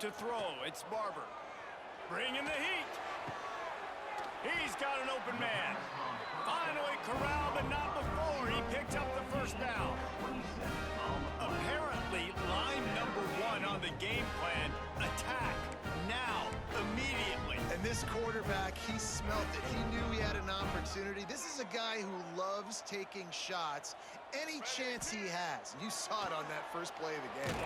to throw. It's Barber. Bringing the heat. He's got an open man. Finally corralled, but not before. He picked up the first down. Apparently, line number one on the game plan, attack, now, immediately. And this quarterback, he smelt it. He knew he had an opportunity. This is a guy who loves taking shots any chance he has. You saw it on that first play of the game.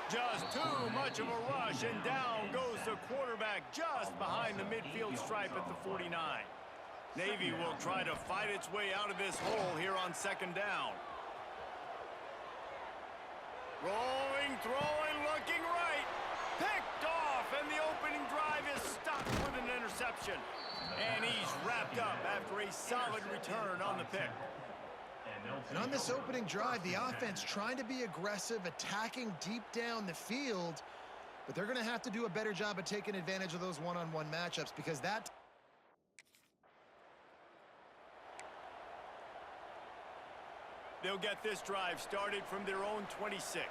Just too much of a rush, and down goes the quarterback just behind the midfield stripe at the 49. Navy will try to fight its way out of this hole here on second down. Rolling, throwing, looking right. Picked off, and the opening drive is stopped with an interception. And he's wrapped up after a solid return on the pick. And on this opening drive, the offense trying to be aggressive, attacking deep down the field, but they're going to have to do a better job of taking advantage of those one-on-one matchups because that... They'll get this drive started from their own 26.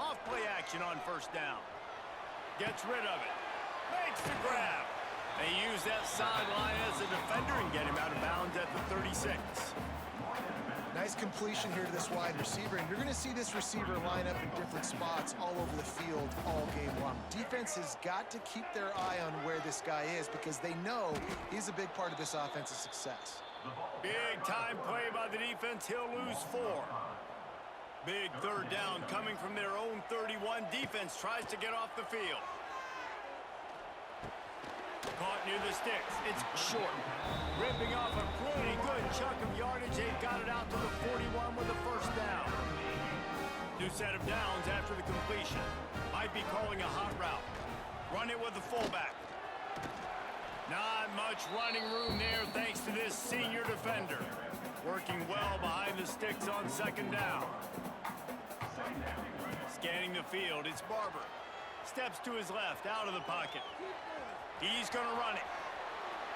Off play action on first down. Gets rid of it. Makes the grab. They use that sideline as a defender and get him out of bounds at the 36. Nice completion here to this wide receiver, and you're going to see this receiver line up in different spots all over the field all game long. Defense has got to keep their eye on where this guy is because they know he's a big part of this offense's success. Big time play by the defense. He'll lose 4. Big third down coming from their own 31. Defense tries to get off the field. Caught near the sticks. It's short. Ripping off a pretty good chunk of yardage. They've got it out to the 41 with the first down. New set of downs after the completion. Might be calling a hot route. Run it with the fullback. Not much running room there thanks to this senior defender. Working well behind the sticks on second down. Scanning the field, it's Barber. Steps to his left, out of the pocket. He's going to run it.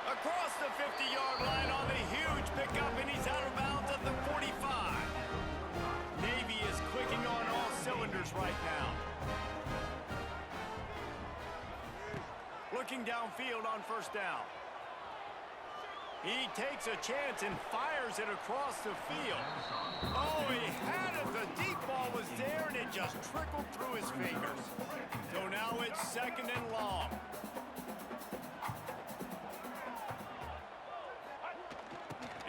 Across the 50-yard line on the huge pickup, and he's out of bounds at the 45. Navy is clicking on all cylinders right now. Looking downfield on first down. He takes a chance and fires it across the field. Oh, he had it. The deep ball was there, and it just trickled through his fingers. So now it's second and long.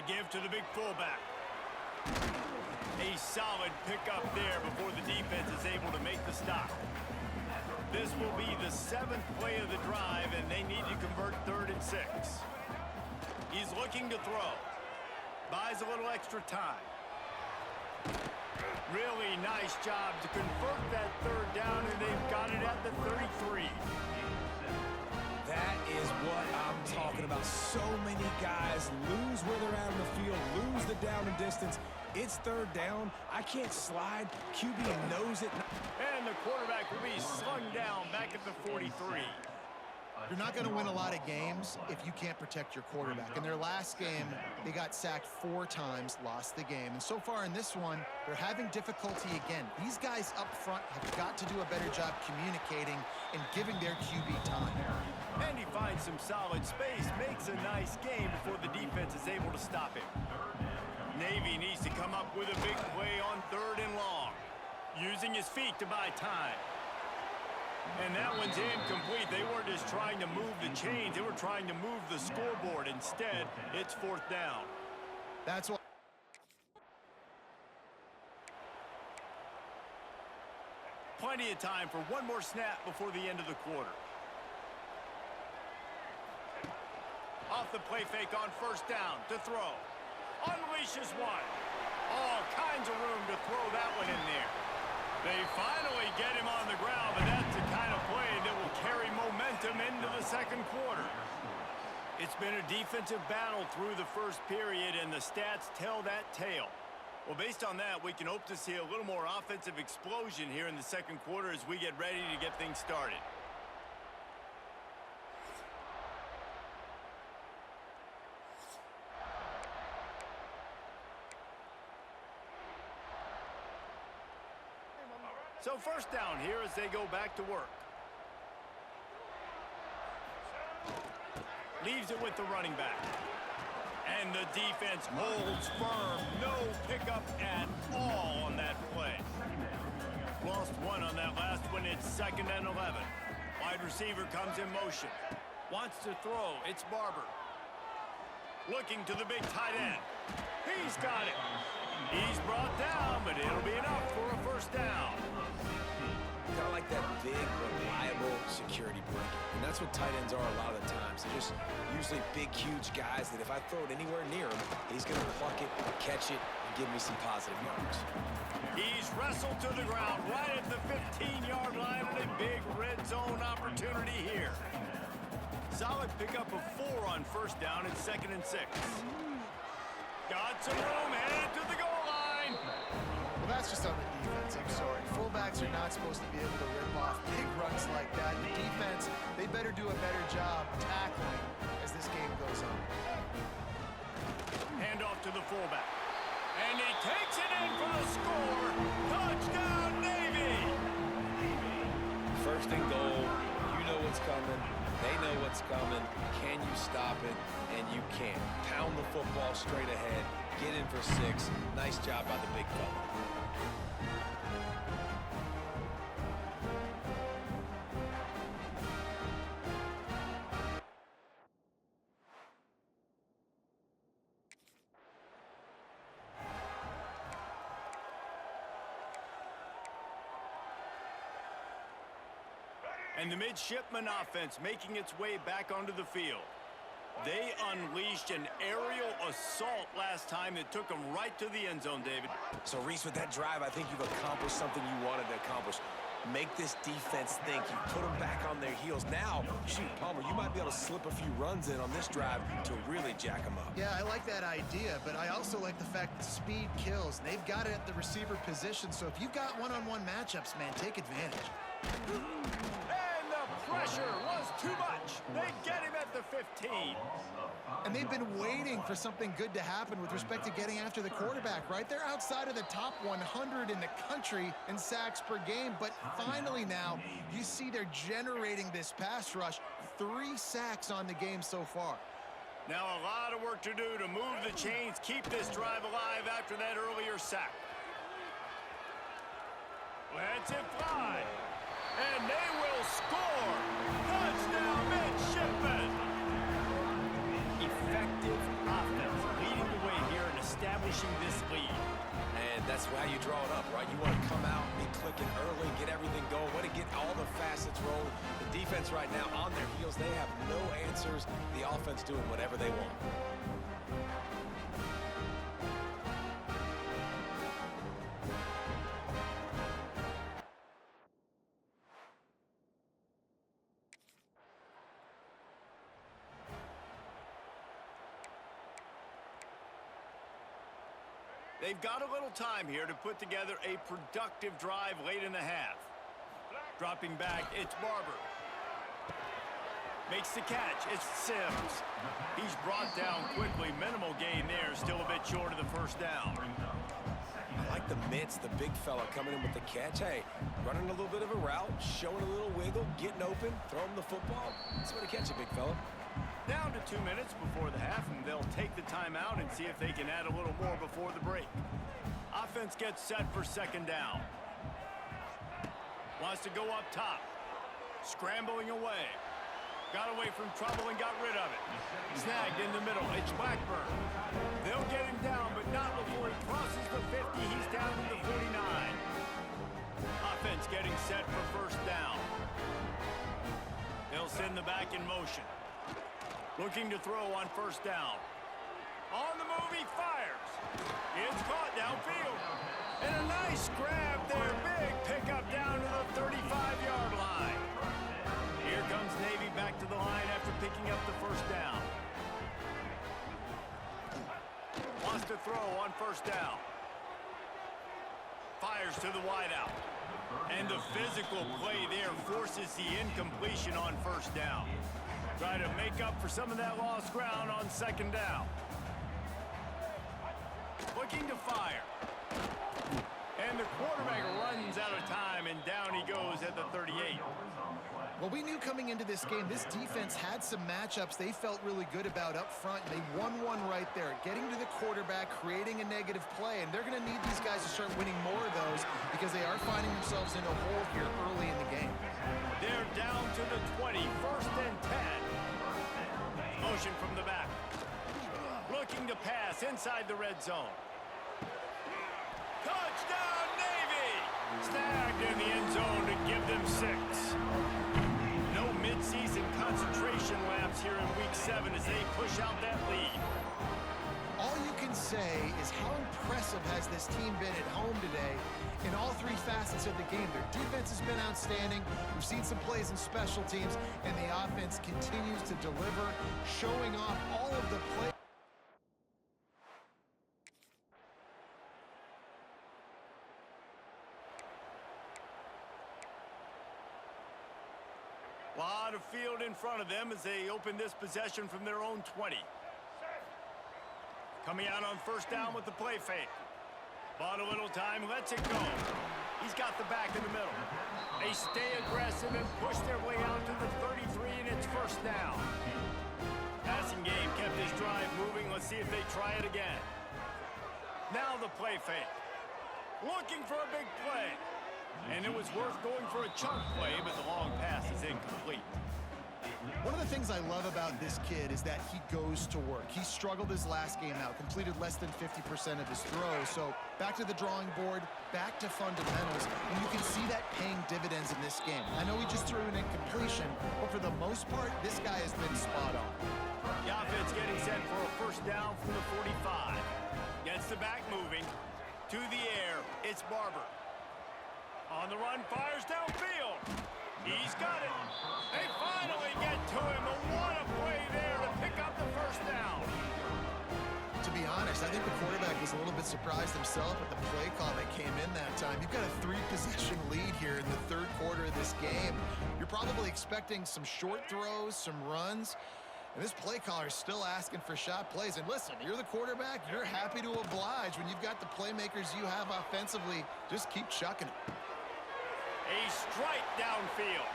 Give to the big fullback. A solid pickup there before the defense is able to make the stop. This will be the 7th play of the drive, and they need to convert 3rd and 6. He's looking to throw. Buys a little extra time. Really nice job to convert that 3rd down, and they've got it at the 33. That is what I'm talking about. So many guys lose where they're at on the field, lose the down and distance. It's 3rd down. I can't slide. QB knows it. And the quarterback will be slung down back at the 43. You're not going to win a lot of games if you can't protect your quarterback. In their last game, they got sacked 4 times, lost the game. And so far in this one, they're having difficulty again. These guys up front have got to do a better job communicating and giving their QB time. And he finds some solid space, makes a nice game before the defense is able to stop him. Navy needs to come up with a big play on 3rd and long, using his feet to buy time. And that one's incomplete. They weren't just trying to move the chains. They were trying to move the scoreboard. Instead, it's 4th down. That's what... Plenty of time for one more snap before the end of the quarter. Off the play fake on first down to throw. Unleashes one. All kinds of room to throw that one in there. They finally get him on the ground, but that's the kind of play that will carry momentum into the second quarter. It's been a defensive battle through the first period, and the stats tell that tale. Well, based on that, we can hope to see a little more offensive explosion here in the second quarter as we get ready to get things started. So first down here as they go back to work. Leaves it with the running back. And the defense holds firm. No pickup at all on that play. Lost one on that last one. It's 2nd and 11. Wide receiver comes in motion. Wants to throw. It's Barber. Looking to the big tight end. He's got it. He's brought down, but it'll be enough for a first down. Kind of like that big, reliable security blanket. And that's what tight ends are a lot of the times. They're just usually big, huge guys that if I throw it anywhere near him, he's going to pluck it, catch it, and give me some positive yards. He's wrestled to the ground right at the 15-yard line and a big red zone opportunity here. Solid pickup of 4 on first down and 2nd and 6. Got some room, headed to the goal line. Well, that's just on the defense. I'm sorry. Fullbacks are not supposed to be able to rip off big runs like that. The defense, they better do a better job tackling as this game goes on. Hand off to the fullback. And he takes it in for the score. Touchdown, Navy! First and goal. You know what's coming. They know what's coming. Can you stop it? And you can't. Pound the football straight ahead. Get in for 6. Nice job by the big fella. And the midshipman offense making its way back onto the field. They unleashed an aerial assault last time that took them right to the end zone, David. So, Reese, with that drive, I think you've accomplished something you wanted to accomplish. Make this defense think. You put them back on their heels. Now, shoot, Palmer, you might be able to slip a few runs in on this drive to really jack them up. Yeah, I like that idea, but I also like the fact that speed kills. They've got it at the receiver position, so if you've got one-on-one matchups, man, take advantage. And the pressure was too much. They get him at the 15. And they've been waiting for something good to happen with respect to getting after the quarterback, right? They're outside of the top 100 in the country in sacks per game, but finally now you see they're generating this pass rush. 3 sacks on the game so far. Now a lot of work to do to move the chains, keep this drive alive after that earlier sack. Lets it fly. And they will score. Touchdown, midshipmen. Effective offense leading the way here and establishing this lead. And that's how you draw it up, right? You want to come out, be clicking early, get everything going, want to get all the facets rolling. The defense right now on their heels, they have no answers. The offense doing whatever they want. They've got a little time here to put together a productive drive late in the half. Dropping back, it's Barber. Makes the catch, it's Sims. He's brought down quickly, minimal gain there, still a bit short of the first down. I like the mitts, the big fella coming in with the catch. Hey, running a little bit of a route, showing a little wiggle, getting open, throwing the football. That's the way to catch it, big fella. Down to 2 minutes before the half, and they'll take the timeout and see if they can add a little more before the break. Offense gets set for 2nd down. Wants to go up top. Scrambling away. Got away from trouble and got rid of it. Snagged in the middle. It's Blackburn. They'll get him down, but not before he crosses the 50. He's down to the 49. Offense getting set for 1st down. They'll send the back in motion. Looking to throw on 1st down. On the move, he fires. It's caught downfield. And a nice grab there. Big pickup down to the 35-yard line. Here comes Navy back to the line after picking up the 1st down. Wants to throw on 1st down. Fires to the wideout. And the physical play there forces the incompletion on 1st down. Try to make up for some of that lost ground on 2nd down. Looking to fire. And the quarterback runs out of time, and down he goes at the 38. Well, we knew coming into this game, this defense had some matchups they felt really good about up front. They won one right there, getting to the quarterback, creating a negative play, and they're going to need these guys to start winning more of those because they are finding themselves in a hole here early in the game. They're down to the 20, first and 10. Motion from the back. Looking to pass inside the red zone. Touchdown, Navy! Snagged in the end zone to give them 6. No midseason concentration laps here in Week 7 as they push out that lead. All you can say is how impressive has this team been at home today in all three facets of the game. Their defense has been outstanding. We've seen some plays in special teams, and the offense continues to deliver, showing off all of the plays. Lot of field in front of them as they open this possession from their own 20. Coming out on first down with the play fake. Bought a little time, lets it go. He's got the back in the middle. They stay aggressive and push their way out to the 33, and it's first down. Passing game kept his drive moving. Let's see if they try it again. Now the play fake. Looking for a big play. And it was worth going for a chunk play, but the long pass is incomplete. One of the things I love about this kid is that he goes to work. He struggled his last game out, completed less than 50% of his throws. So back to the drawing board, back to fundamentals, and you can see that paying dividends in this game. I know he just threw an incompletion, but for the most part, this guy has been spot on. The offense getting set for a first down from the 45. Gets the back moving. To the air, it's Barber. On the run, fires downfield. He's got it. They finally get to him. What a play there to pick up the first down. To be honest, I think the quarterback was a little bit surprised himself at the play call that came in that time. You've got a 3-possession lead here in the third quarter of this game. You're probably expecting some short throws, some runs. And this play caller is still asking for shot plays. And listen, you're the quarterback. You're happy to oblige. When you've got the playmakers you have offensively, just keep chucking it. A strike downfield.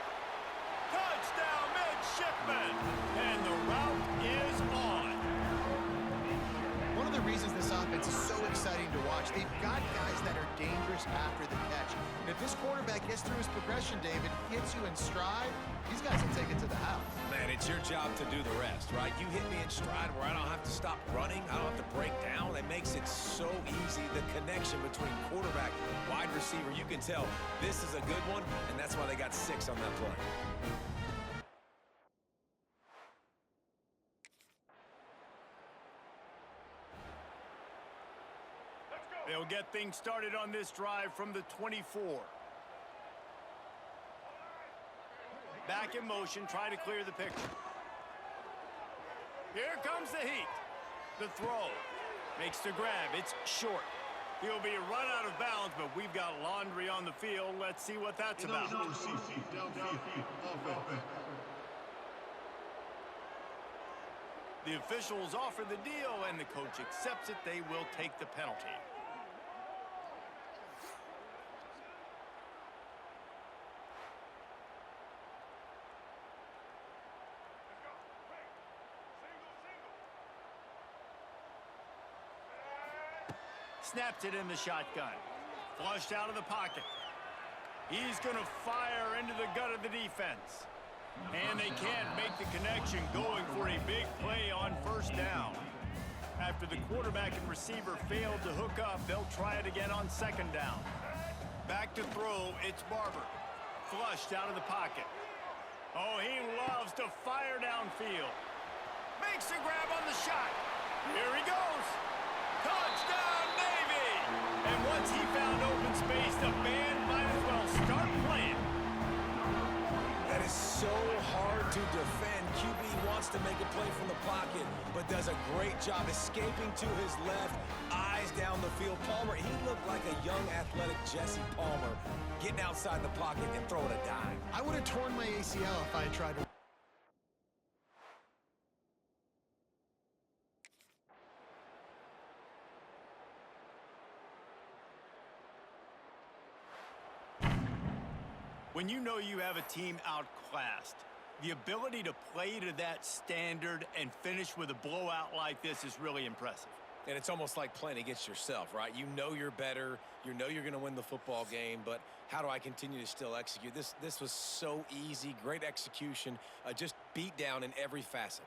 Touchdown, midshipman. And the route is on. One of the reasons this offense is so exciting to watch, they've got guys that are dangerous after the catch. And if this quarterback gets through his progression, David, hits you in stride, these guys will take it to the house. Man, it's your job to do the rest, right? You hit me in stride where I don't have to stop running. I don't have to break down. It makes it so easy. The connection between quarterback, wide receiver, you can tell this is a good one, and that's why they got 6 on that play. They'll get things started on this drive from the 24. Back in motion, trying to clear the picture. Here comes the heat. The throw. Makes the grab. It's short. He'll be run out of bounds, but we've got laundry on the field. Let's see what that's about. The officials offer the deal, and the coach accepts it. They will take the penalty. Snaps it in the shotgun. Flushed out of the pocket. He's going to fire into the gut of the defense. And they can't make the connection, going for a big play on first down. After the quarterback and receiver failed to hook up, they'll try it again on second down. Back to throw, it's Barber. Flushed out of the pocket. Oh, he loves to fire downfield. Makes a grab on the shot. Here he goes. Touchdown, Navy! And once he found open space, the band might as well start playing. That is so hard to defend. QB wants to make a play from the pocket, but does a great job escaping to his left, eyes down the field. Palmer, he looked like a young, athletic Jesse Palmer, getting outside the pocket and throwing a dime. I would have torn my ACL if I had tried to. When you know you have a team outclassed, the ability to play to that standard and finish with a blowout like this is really impressive. And it's almost like playing against yourself, right? You know you're better. You know you're going to win the football game, but how do I continue to still execute? This was so easy, great execution, just beat down in every facet.